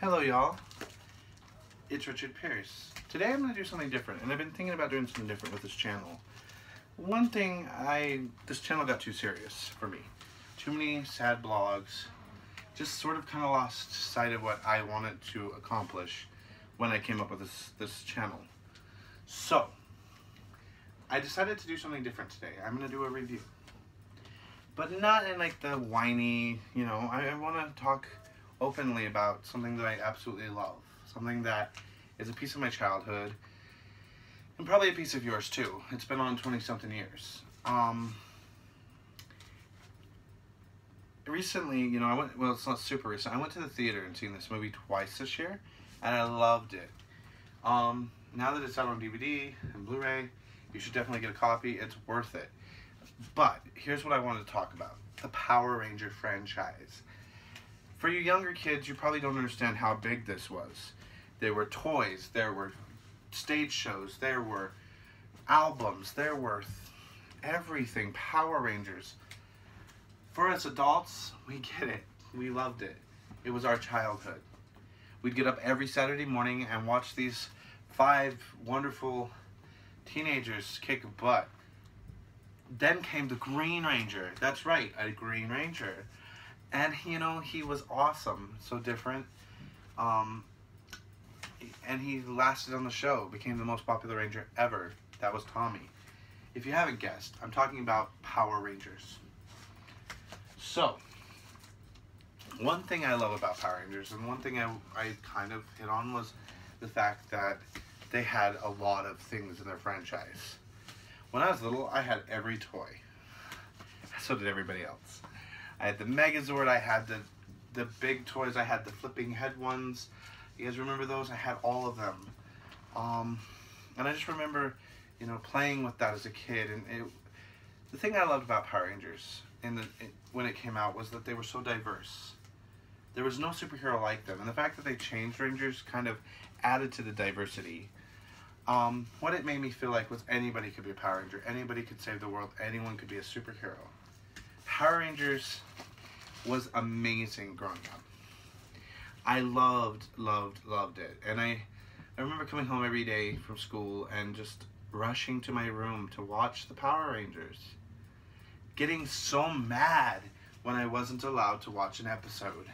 Hello y'all, it's Richard Pierce. Today I'm going to do something different, and I've been thinking about doing something different with this channel. One thing, this channel got too serious for me. Too many sad blogs, just sort of kind of lost sight of what I wanted to accomplish when I came up with this channel. So, I decided to do something different today. I'm going to do a review. But not in like the whiny, I want to talk openly about something that I absolutely love. Something that is a piece of my childhood, and probably a piece of yours too. It's been on 20-something years. Recently, well, it's not super recent. I went to the theater and seen this movie twice this year, and I loved it. Now that it's out on DVD and Blu-ray, you should definitely get a copy. It's worth it. But here's what I wanted to talk about: the Power Ranger franchise. For you younger kids, you probably don't understand how big this was. There were toys, there were stage shows, there were albums, there were everything. Power Rangers. For us adults, we get it. We loved it. It was our childhood. We'd get up every Saturday morning and watch these 5 wonderful teenagers kick butt. Then came the Green Ranger. That's right, a Green Ranger. And, he was awesome, so different. And he lasted on the show, became the most popular Ranger ever. That was Tommy. If you haven't guessed, I'm talking about Power Rangers. So, one thing I love about Power Rangers, and one thing I kind of hit on, was the fact that they had a lot of things in their franchise. When I was little, I had every toy. So did everybody else. I had the Megazord, I had the big toys, I had the flipping head ones. You guys remember those? I had all of them. And I just remember, playing with that as a kid. And the thing I loved about Power Rangers when it came out was that they were so diverse. There was no superhero like them. And the fact that they changed Rangers kind of added to the diversity. What it made me feel like was anybody could be a Power Ranger. Anybody could save the world. Anyone could be a superhero. Power Rangers was amazing growing up. I loved it. And I remember coming home every day from school and just rushing to my room to watch the Power Rangers. Getting so mad when I wasn't allowed to watch an episode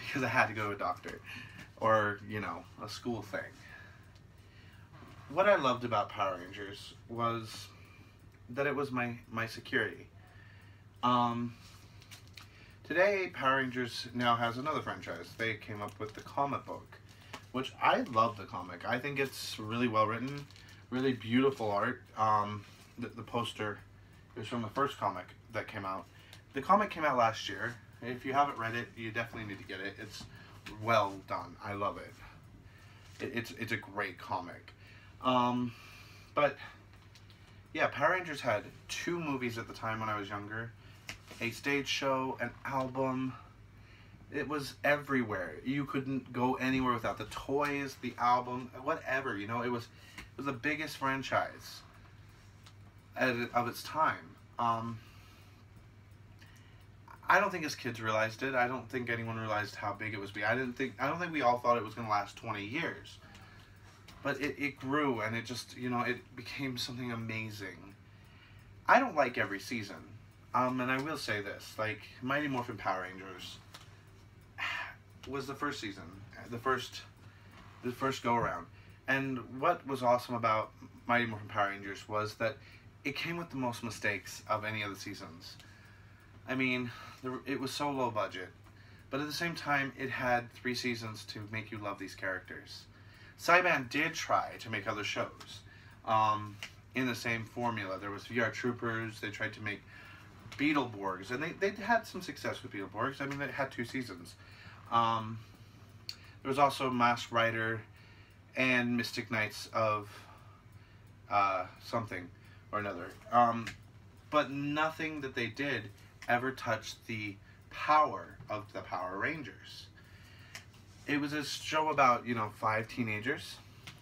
because I had to go to a doctor or, a school thing. What I loved about Power Rangers was that it was my security. Today, Power Rangers now has another franchise. They came up with the comic book, which I love the comic. I think it's really well written, really beautiful art. The poster is from the first comic that came out. The comic came out last year. If you haven't read it, you definitely need to get it. It's well done. I love it. It's a great comic. But yeah, Power Rangers had 2 movies at the time when I was younger. A stage show, an album. It was everywhere. You couldn't go anywhere without the toys, the album, whatever. It was the biggest franchise of its time. I don't think as kids realized it. I don't think anyone realized how big it was. I don't think we all thought it was going to last 20 years. But it grew, and it just, it became something amazing. I don't like every season. And I will say this, like, Mighty Morphin Power Rangers was the first season, the first go-around. And what was awesome about Mighty Morphin Power Rangers was that it came with the most mistakes of any of the seasons. I mean, it was so low budget, but at the same time, it had 3 seasons to make you love these characters. Cyban did try to make other shows in the same formula. There was VR Troopers. They tried to make Beetleborgs, and they had some success with Beetleborgs. I mean, they had 2 seasons. There was also Masked Rider and Mystic Knights of something or another. But nothing that they did ever touched the power of the Power Rangers. It was a show about, 5 teenagers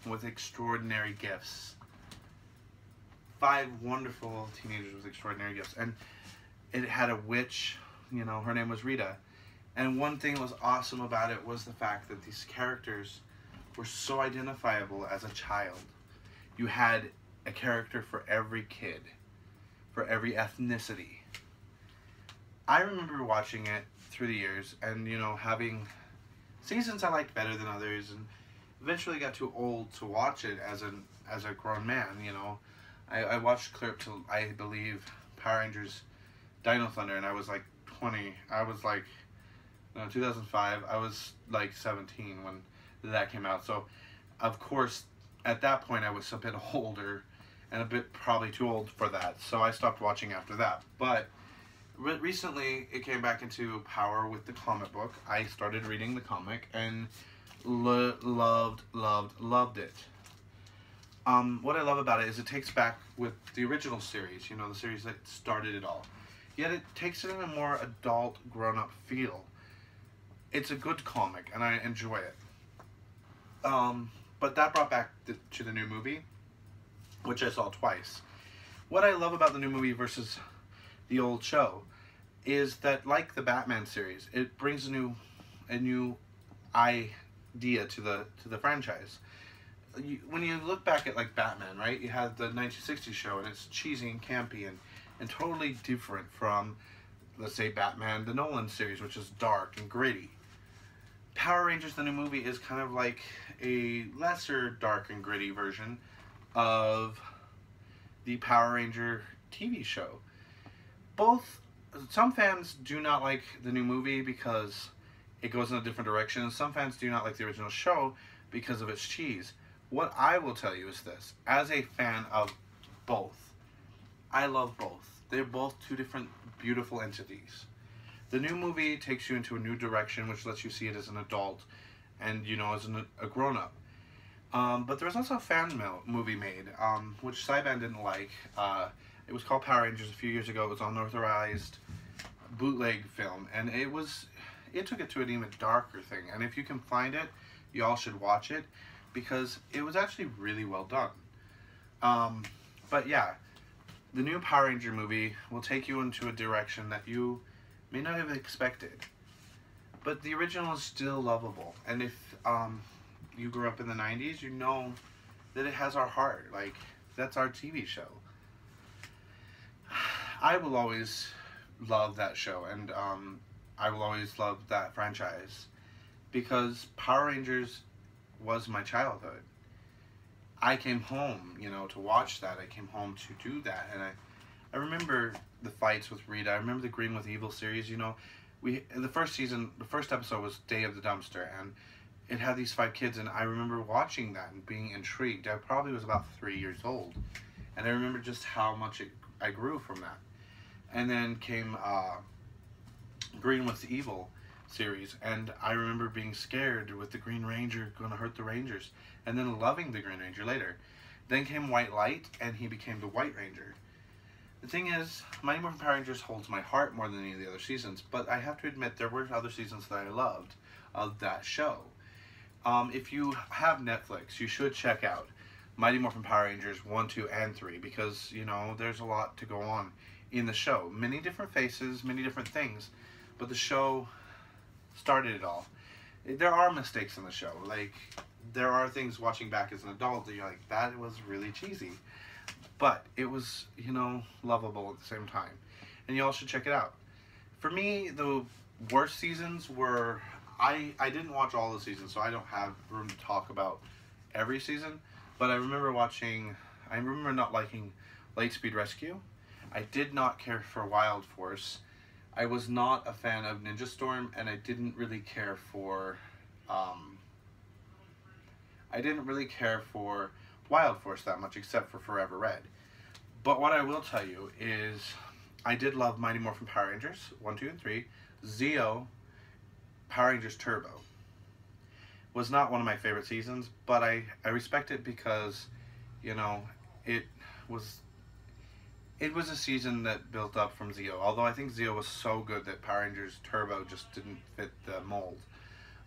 with extraordinary gifts. 5 wonderful teenagers with extraordinary gifts. And it had a witch, her name was Rita. And one thing that was awesome about it was the fact that these characters were so identifiable as a child. You had a character for every kid, for every ethnicity. I remember watching it through the years and, you know, having seasons I liked better than others, and eventually got too old to watch it as a grown man, you know. I watched clear up to, I believe, Power Rangers Dino Thunder, and I was like 20. I was like, no, 2005, I was like 17 when that came out. So, of course, at that point I was a bit older and a bit probably too old for that. So I stopped watching after that. But recently it came back into power with the comic book. I started reading the comic and loved it. What I love about it is it takes back with the original series, you know, the series that started it all. Yet it takes it in a more adult, grown-up feel. It's a good comic, and I enjoy it. But that brought back to the new movie, which I saw twice. What I love about the new movie versus the old show is that, like the Batman series, it brings a new idea to the franchise. When you look back at like Batman, right, you have the 1960s show, and it's cheesy and campy and totally different from, let's say, Batman the Nolan series, which is dark and gritty. Power Rangers the new movie is kind of like a lesser dark and gritty version of the Power Ranger TV show. Some fans do not like the new movie because it goes in a different direction, and some fans do not like the original show because of its cheese. What I will tell you is this: as a fan of both, I love both. They're both two different beautiful entities. The new movie takes you into a new direction, which lets you see it as an adult and, you know, as a grown-up. But there was also a fan movie made, which Cyban didn't like. It was called Power Rangers a few years ago. It was an unauthorized bootleg film, and it took it to an even darker thing. And if you can find it, y'all should watch it, because it was actually really well done. But yeah, the new Power Ranger movie will take you into a direction that you may not have expected. But the original is still lovable. And if you grew up in the 90s, you know that it has our heart. Like, that's our TV show. I will always love that show, and I will always love that franchise, because Power Rangers was my childhood. I came home, you know, to watch that. I came home to do that, and I remember the fights with Rita. I remember the Green with Evil series. You know, in the first season, the first episode was Day of the Dumpster, and it had these 5 kids, and I remember watching that and being intrigued. I probably was about 3 years old, and I remember just how much I grew from that. And then came Green with Evil series, and I remember being scared with the Green Ranger going to hurt the Rangers, and then loving the Green Ranger later. Then came White Light, and he became the White Ranger. The thing is, Mighty Morphin Power Rangers holds my heart more than any of the other seasons, but I have to admit there were other seasons that I loved of that show. If you have Netflix, you should check out Mighty Morphin Power Rangers 1, 2, and 3, because, you know, there's a lot to go on in the show. Many different faces, many different things, but the show started it all. There are mistakes in the show. Like, there are things watching back as an adult that you're like, that was really cheesy. But it was, you know, lovable at the same time. And you all should check it out. For me, the worst seasons were... I didn't watch all the seasons, so I don't have room to talk about every season. But I remember not liking Lightspeed Rescue. I did not care for Wild Force. I was not a fan of Ninja Storm, and I didn't really care for Wild Force that much, except for Forever Red. But what I will tell you is I did love Mighty Morphin Power Rangers 1, 2, and 3. Zeo, Power Rangers Turbo was not one of my favorite seasons, but I respect it because, you know, it was a season that built up from Zeo. Although I think Zeo was so good that Power Rangers Turbo just didn't fit the mold.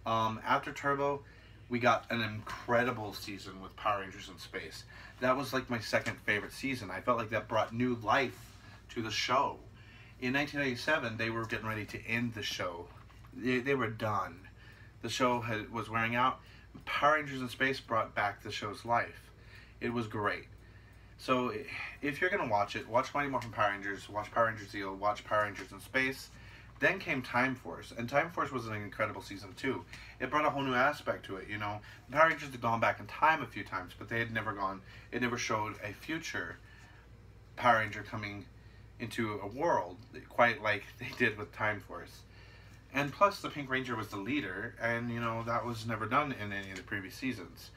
After Turbo, we got an incredible season with Power Rangers in Space. That was like my second favorite season. I felt like that brought new life to the show. In 1997, they were getting ready to end the show they were done. The show was wearing out. Power Rangers in Space brought back the show's life. It was great. So if you're going to watch it, watch Mighty Morphin Power Rangers, watch Power Rangers Zeo, watch Power Rangers in Space. Then came Time Force, and Time Force was an incredible season too. It brought a whole new aspect to it, you know. The Power Rangers had gone back in time a few times, but they had never gone, it never showed a future Power Ranger coming into a world quite like they did with Time Force. And plus, the Pink Ranger was the leader, and you know, that was never done in any of the previous seasons.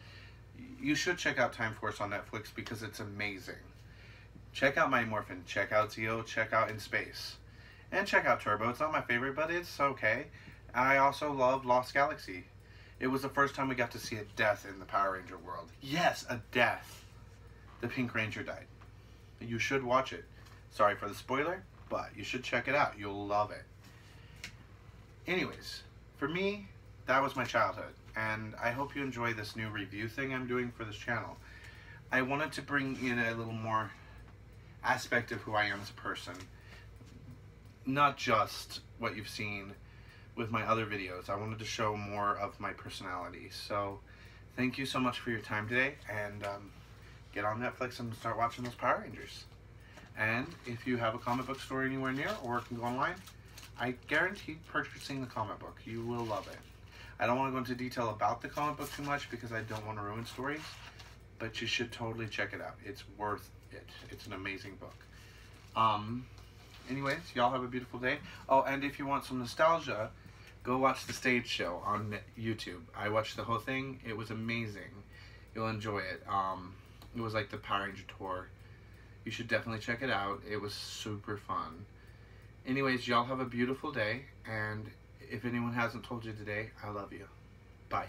You should check out Time Force on Netflix because it's amazing. Check out Mighty Morphin, check out Zeo, check out In Space. And check out Turbo. It's not my favorite, but it's okay. I also love Lost Galaxy. It was the first time we got to see a death in the Power Ranger world. Yes, a death. The Pink Ranger died. You should watch it. Sorry for the spoiler, but you should check it out. You'll love it. Anyways, for me, that was my childhood. And I hope you enjoy this new review thing I'm doing for this channel. I wanted to bring in a little more aspect of who I am as a person. Not just what you've seen with my other videos. I wanted to show more of my personality. So thank you so much for your time today, and get on Netflix and start watching those Power Rangers. And if you have a comic book store anywhere near or can go online, I guarantee purchasing the comic book. You will love it. I don't want to go into detail about the comic book too much because I don't want to ruin stories, but you should totally check it out. It's worth it. It's an amazing book. Anyways, y'all have a beautiful day. Oh, and if you want some nostalgia, go watch the stage show on YouTube. I watched the whole thing. It was amazing. You'll enjoy it. It was like the Power Ranger tour. You should definitely check it out. It was super fun. Anyways, y'all have a beautiful day. And if anyone hasn't told you today, I love you. Bye.